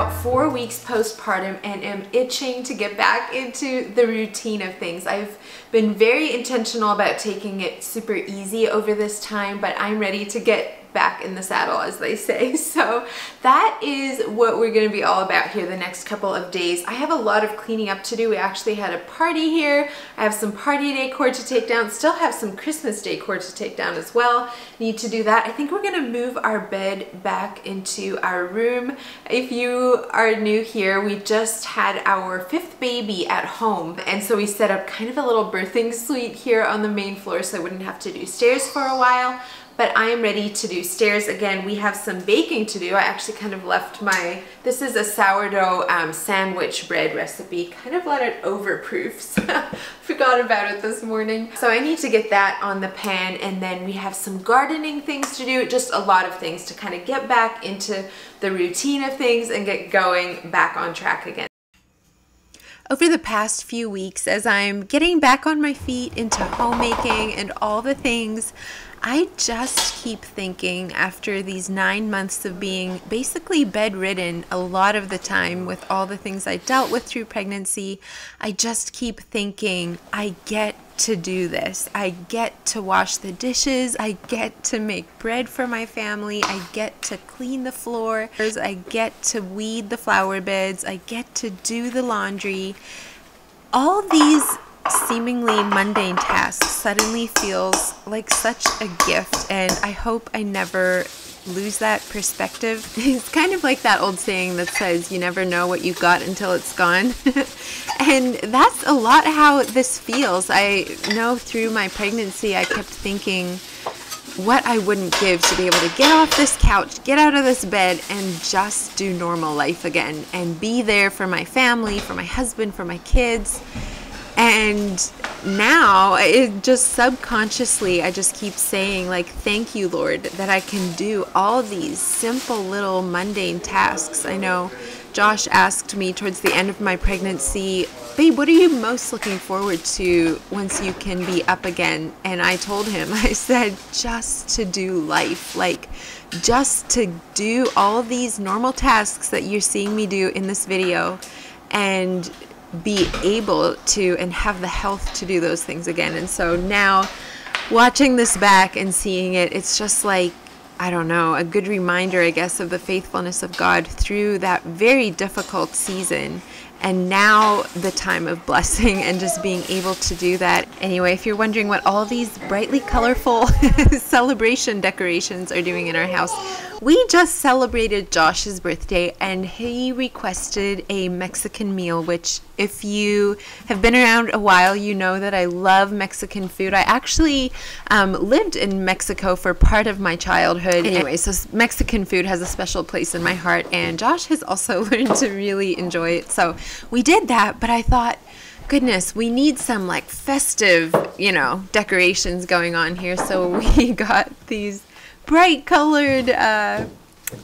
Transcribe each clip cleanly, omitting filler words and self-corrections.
about 4 weeks postpartum and am itching to get back into the routine of things. I've been very intentional about taking it super easy over this time, but I'm ready to get back in the saddle, as they say. So that is what we're going to be all about here the next couple of days. I have a lot of cleaning up to do. We actually had a party here. I have some party decor to take down, still have some Christmas decor to take down as well. Need to do that. I think we're going to move our bed back into our room. If you are new here, we just had our 5th baby at home, and so we set up kind of a little birthing suite here on the main floor so I wouldn't have to do stairs for a while. But I am ready to do stairs again. We have some baking to do. I actually kind of left this is a sourdough sandwich bread recipe, kind of let it overproof. So forgot about it this morning. So I need to get that on the pan, and then we have some gardening things to do, just a lot of things to kind of get back into the routine of things and get going back on track again. Over the past few weeks, as I'm getting back on my feet into homemaking and all the things, I just keep thinking, after these 9 months of being basically bedridden a lot of the time with all the things I dealt with through pregnancy, I just keep thinking, I get to do this. I get to wash the dishes. I get to make bread for my family. I get to clean the floors. I get to weed the flower beds. I get to do the laundry. All these seemingly mundane tasks suddenly feels like such a gift, and I hope I never lose that perspective. It's kind of like that old saying that says you never know what you got until it's gone. And that's a lot how this feels. I know through my pregnancy I kept thinking what I wouldn't give to be able to get off this couch, get out of this bed, and just do normal life again and be there for my family, for my husband, for my kids. And now it just subconsciously, I just keep saying, like, thank you, Lord, that I can do all these simple little mundane tasks. I know Josh asked me towards the end of my pregnancy, babe, what are you most looking forward to once you can be up again? And I told him, I said, just to do life, like just to do all of these normal tasks that you're seeing me do in this video, and be able to and have the health to do those things again. And so now watching this back and seeing it, it's just like, I don't know, a good reminder, I guess, of the faithfulness of God through that very difficult season. And now the time of blessing and just being able to do that. Anyway, if you're wondering what all these brightly colorful celebration decorations are doing in our house, we just celebrated Josh's birthday and he requested a Mexican meal, which if you have been around a while, you know that I love Mexican food. I actually lived in Mexico for part of my childhood. Anyway, so Mexican food has a special place in my heart, and Josh has also learned to really enjoy it. So we did that, but I thought, goodness, we need some like festive, decorations going on here. So we got these bright colored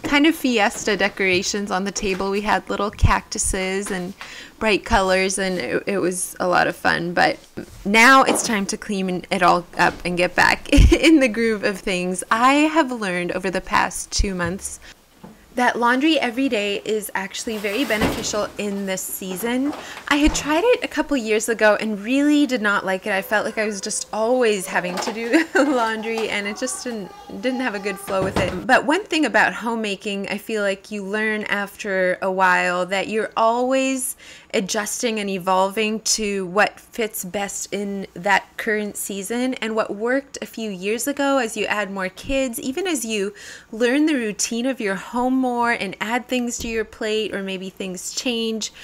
kind of fiesta decorations on the table. We had little cactuses and bright colors, and it was a lot of fun. But now it's time to clean it all up and get back in the groove of things. I have learned over the past 2 months that laundry every day is actually very beneficial in this season. I had tried it a couple years ago and really did not like it. I felt like I was just always having to do laundry, and it just didn't have a good flow with it. But one thing about homemaking, I feel like you learn after a while that you're always adjusting and evolving to what fits best in that current season. And what worked a few years ago, as you add more kids, even as you learn the routine of your home more and add things to your plate, or maybe things change,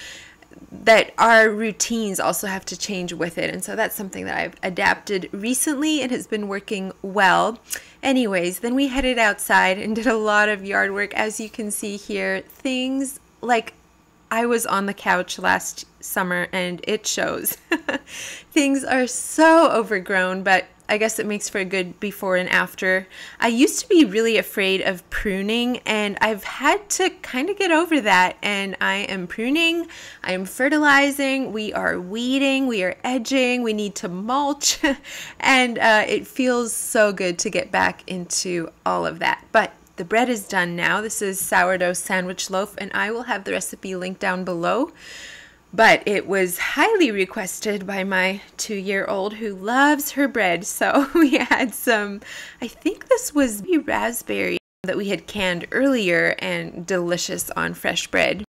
that our routines also have to change with it. And so that's something that I've adapted recently and has been working well. Anyways, then we headed outside and did a lot of yard work. As you can see here, things like, I was on the couch last summer and it shows. Things are so overgrown, but I guess it makes for a good before and after. I used to be really afraid of pruning, and I've had to kind of get over that. And I am pruning, I am fertilizing, we are weeding, we are edging, we need to mulch. And it feels so good to get back into all of that. But the bread is done now. This is sourdough sandwich loaf, and I will have the recipe linked down below. But it was highly requested by my 2-year-old who loves her bread. So we had some, I think this was raspberry that we had canned earlier, and delicious on fresh bread.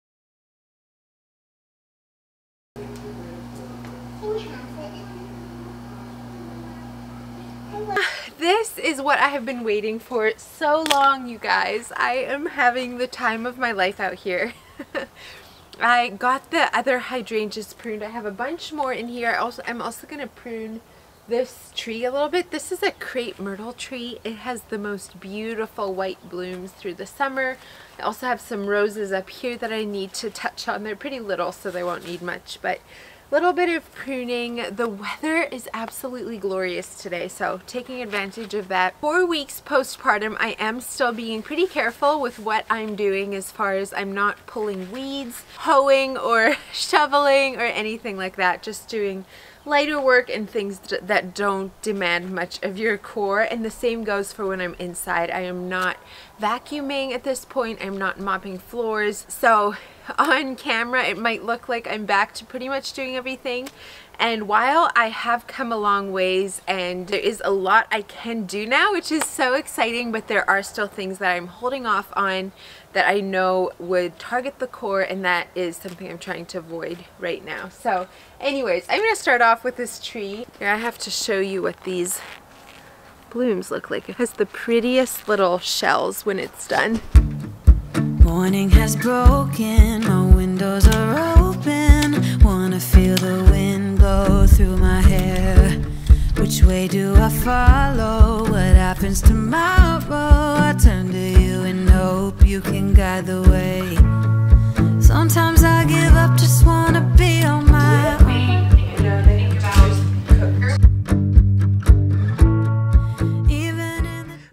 This is what I have been waiting for so long, you guys. I am having the time of my life out here. I got the other hydrangeas pruned. I have a bunch more in here. I'm also going to prune this tree a little bit. This is a crepe myrtle tree. It has the most beautiful white blooms through the summer. I also have some roses up here that I need to touch on. They're pretty little, so they won't need much, but a little bit of pruning. The weather is absolutely glorious today, so taking advantage of that. 4 weeks postpartum, I am still being pretty careful with what I'm doing as far as I'm not pulling weeds, hoeing, or shoveling, or anything like that. Just doing lighter work and things that don't demand much of your core. And the same goes for when I'm inside. I am not vacuuming at this point. I'm not mopping floors. So on camera it might look like I'm back to pretty much doing everything, and while I have come a long ways and there is a lot I can do now, which is so exciting, but there are still things that I'm holding off on that I know would target the core, and that is something I'm trying to avoid right now. So anyways, I'm going to start off with this tree. Here, I have to show you what these blooms look like. It has the prettiest little shells when it's done. Morning has broken, my windows are open. Wanna feel the wind blow through my hair. Which way do I follow? What happens tomorrow? I turn to you and hope you can guide the way. Sometimes I give up, just wanna be on my own.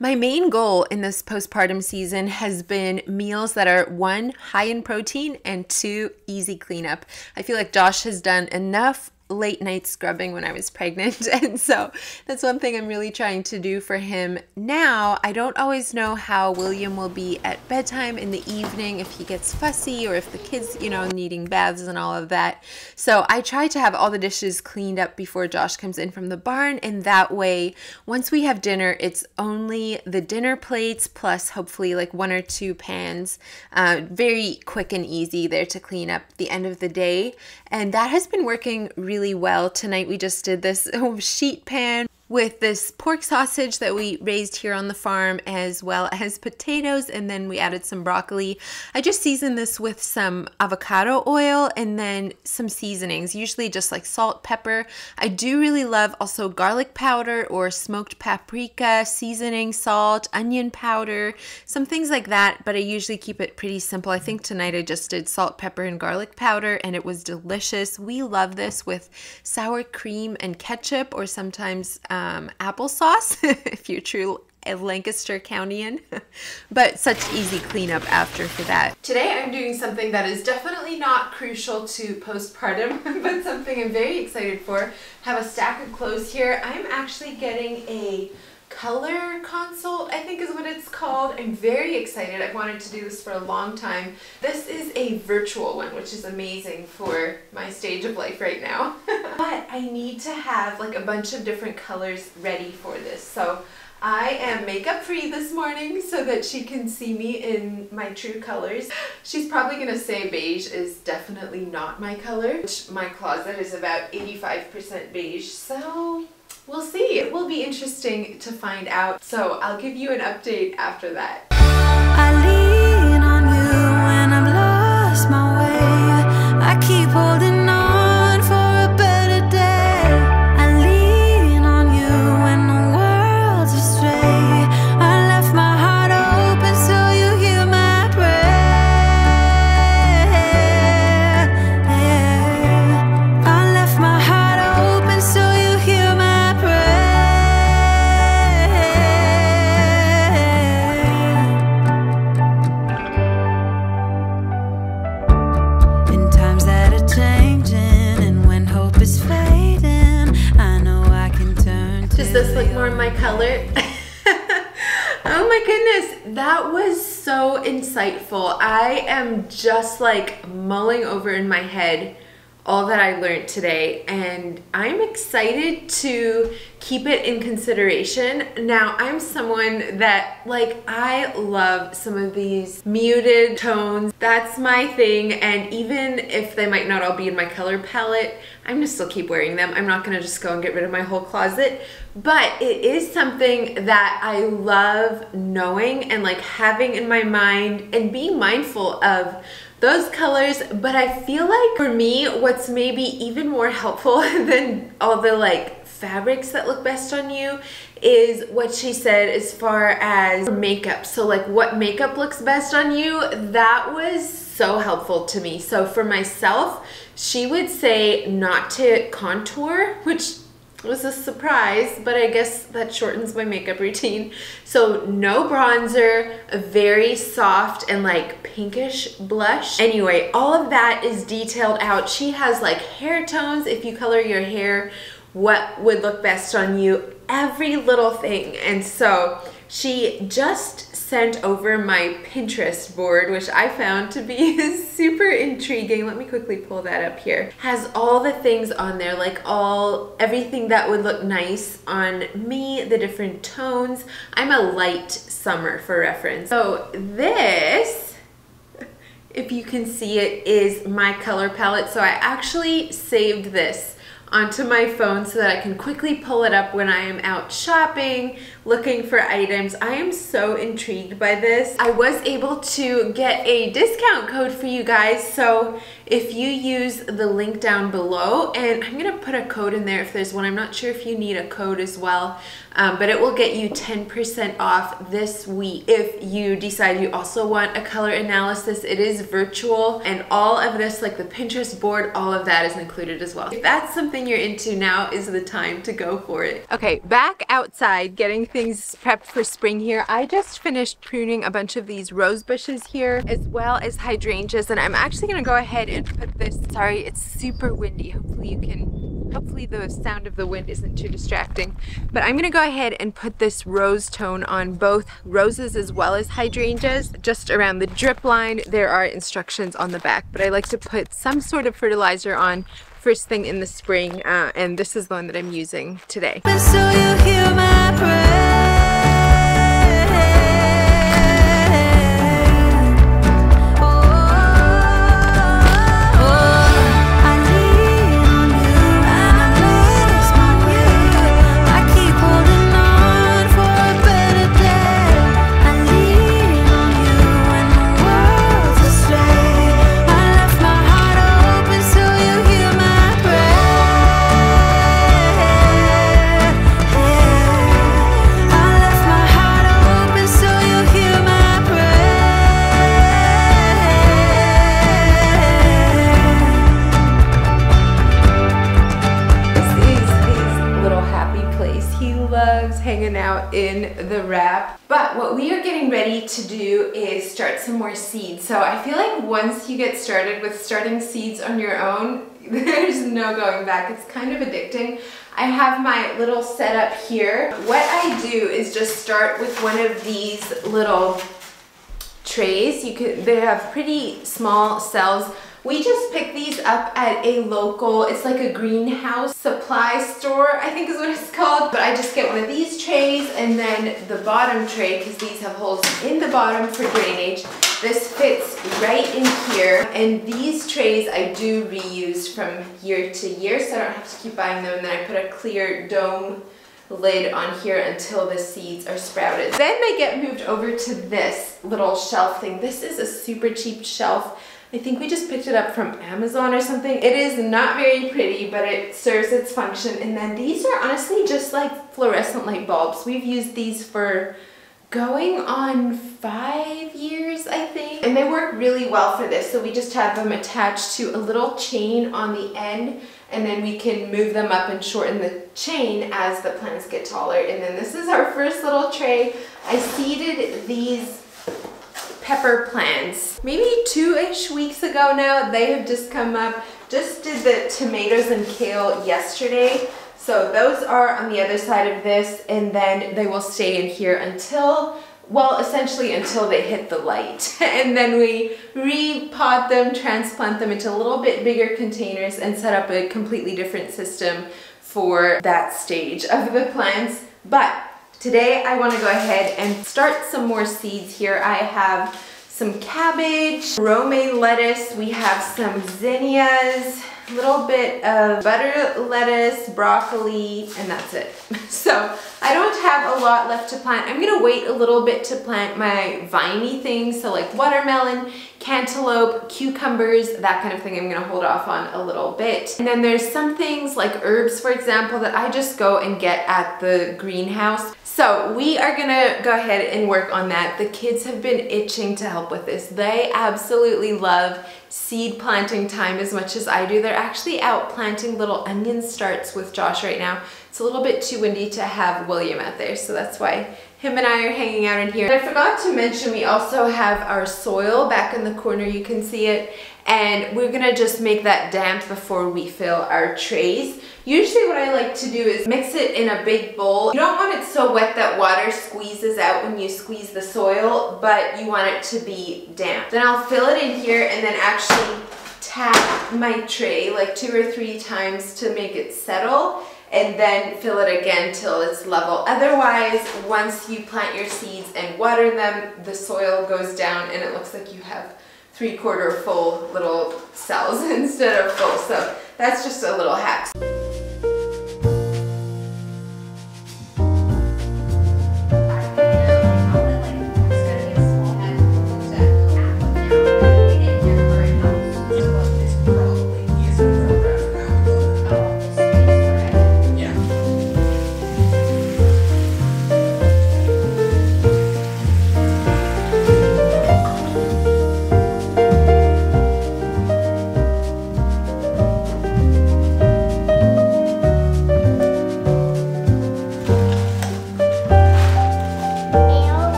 My main goal in this postpartum season has been meals that are 1, high in protein, and 2, easy cleanup. I feel like Josh has done enough late night scrubbing when I was pregnant, and so that's one thing I'm really trying to do for him now. I don't always know how William will be at bedtime in the evening, if he gets fussy or if the kids, you know, needing baths and all of that. So I try to have all the dishes cleaned up before Josh comes in from the barn, and that way once we have dinner, it's only the dinner plates plus hopefully like 1 or 2 pans. Very quick and easy there to clean up the end of the day, and that has been working really well. Tonight we just did this sheet pan with this pork sausage that we raised here on the farm, as well as potatoes, and then we added some broccoli. I just seasoned this with some avocado oil and then some seasonings, usually just like salt, pepper. I do really love also garlic powder or smoked paprika, seasoning, salt, onion powder, some things like that, but I usually keep it pretty simple. I think tonight I just did salt, pepper, and garlic powder, and it was delicious. We love this with sour cream and ketchup, or sometimes applesauce if you're true Lancaster Countyan, but such easy cleanup after for that. Today I'm doing something that is definitely not crucial to postpartum, but something I'm very excited for. Have a stack of clothes here. I'm actually getting a color consult, I think is what it's called. I'm very excited. I've wanted to do this for a long time. This is a virtual one, which is amazing for my stage of life right now. But I need to have like a bunch of different colors ready for this. So I am makeup free this morning so that she can see me in my true colors. She's probably gonna say beige is definitely not my color, which my closet is about 85% beige, so we'll see. It will be interesting to find out. So I'll give you an update after that. I lean on you when I've lost my way. I keep holding on for a better day. I lean on you when the world's astray. I left my heart open so you hear my prayer. I left my heart open so you hear my prayer. In times that are changing and when hope is fading, I know I can turn to Does this look more my color? Oh my goodness, that was so insightful. I am just like mulling over in my head all that I learned today, and I'm excited to keep it in consideration. Now, I'm someone that, like, I love some of these muted tones. That's my thing, and even if they might not all be in my color palette, I'm gonna still keep wearing them. I'm not gonna just go and get rid of my whole closet, but it is something that I love knowing and like having in my mind and being mindful of those colors. But I feel like for me, what's maybe even more helpful than all the like fabrics that look best on you is what she said as far as makeup. So like what makeup looks best on you, that was so helpful to me. So for myself, she would say not to contour, which was a surprise, but I guess that shortens my makeup routine. So no bronzer, a very soft and like pinkish blush. Anyway, all of that is detailed out. She has like hair tones, if you color your hair, what would look best on you, every little thing. And so she just sent over my Pinterest board, which I found to be super intriguing. Let me quickly pull that up here. Has all the things on there, like everything that would look nice on me, the different tones. I'm a light summer for reference. So this, if you can see it, is my color palette. So I actually saved this onto my phone so that I can quickly pull it up when I am out shopping, looking for items. I am so intrigued by this. I was able to get a discount code for you guys, so if you use the link down below, and I'm gonna put a code in there if there's one. I'm not sure if you need a code as well, but it will get you 10% off this week. If you decide you also want a color analysis, it is virtual, and all of this, like the Pinterest board, all of that is included as well. If that's something you're into, now is the time to go for it. Okay, back outside getting things prepped for spring here. I just finished pruning a bunch of these rose bushes here, as well as hydrangeas, and I'm actually gonna go ahead and put this, sorry, it's super windy. Hopefully the sound of the wind isn't too distracting, but I'm gonna go ahead and put this rose tone on both roses as well as hydrangeas. Just around the drip line, there are instructions on the back, but I like to put some sort of fertilizer on first thing in the spring, and this is the one that I'm using today. So you hear my prayer. Hanging out in the wrap. But what we are getting ready to do is start some more seeds. So I feel like once you get started with starting seeds on your own, there's no going back. It's kind of addicting. I have my little setup here. What I do is just start with one of these little trays. They have pretty small cells. We just picked these up at a local, it's like a greenhouse supply store, I think is what it's called. But I just get one of these trays, and then the bottom tray, because these have holes in the bottom for drainage. This fits right in here, and these trays I do reuse from year to year, so I don't have to keep buying them. And then I put a clear dome lid on here until the seeds are sprouted. Then they get moved over to this little shelf thing. This is a super cheap shelf. I think we just picked it up from Amazon or something. It is not very pretty, but it serves its function. And then these are honestly just like fluorescent light bulbs. We've used these for going on 5 years, I think. And they work really well for this. So we just have them attached to a little chain on the end, and then we can move them up and shorten the chain as the plants get taller. And then this is our first little tray. I seeded these pepper plants maybe 2-ish weeks ago now. They have just come up. Just did the tomatoes and kale yesterday. So those are on the other side of this, and then they will stay in here until well, essentially until they hit the light. And then we repot them, transplant them into a little bit bigger containers and set up a completely different system for that stage of the plants. But today I want to go ahead and start some more seeds here. I have some cabbage, romaine lettuce, we have some zinnias, a little bit of butter lettuce, broccoli, and that's it. So I don't have a lot left to plant. I'm gonna wait a little bit to plant my viney things, so like watermelon, cantaloupe, cucumbers, that kind of thing. I'm gonna hold off on a little bit. And then there's some things like herbs, for example, that I just go and get at the greenhouse. So we are gonna go ahead and work on that. The kids have been itching to help with this. They absolutely love seed planting time as much as I do. They're actually out planting little onion starts with Josh right now. It's a little bit too windy to have William out there, so that's why him and I are hanging out in here. And I forgot to mention we also have our soil back in the corner, you can see it, and we're gonna just make that damp before we fill our trays. Usually what I like to do is mix it in a big bowl. You don't want it so wet that water squeezes out when you squeeze the soil, but you want it to be damp. Then I'll fill it in here and then actually tap my tray like 2 or 3 times to make it settle, and then fill it again till it's level. Otherwise, once you plant your seeds and water them, the soil goes down and it looks like you have 3/4 full little cells instead of full. So that's just a little hack.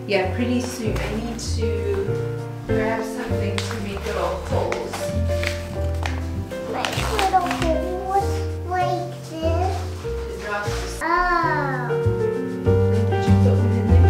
Yeah, pretty soon I need to grab something to make little holes. Like little holes like this? To drop the Oh. Did you put one in there?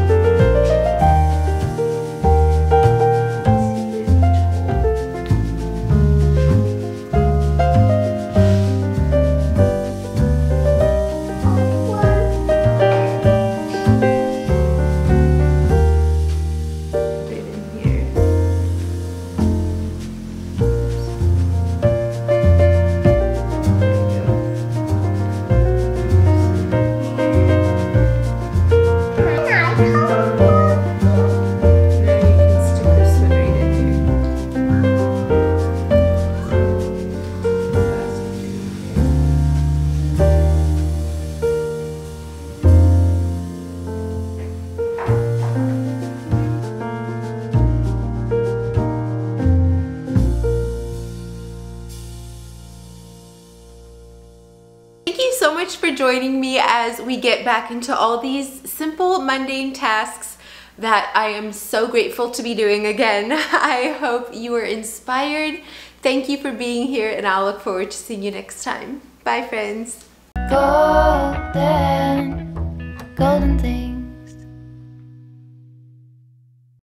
So much for joining me as we get back into all these simple mundane tasks that I am so grateful to be doing again. I hope you were inspired. Thank you for being here, and I'll look forward to seeing you next time. Bye, friends. Golden, golden thing.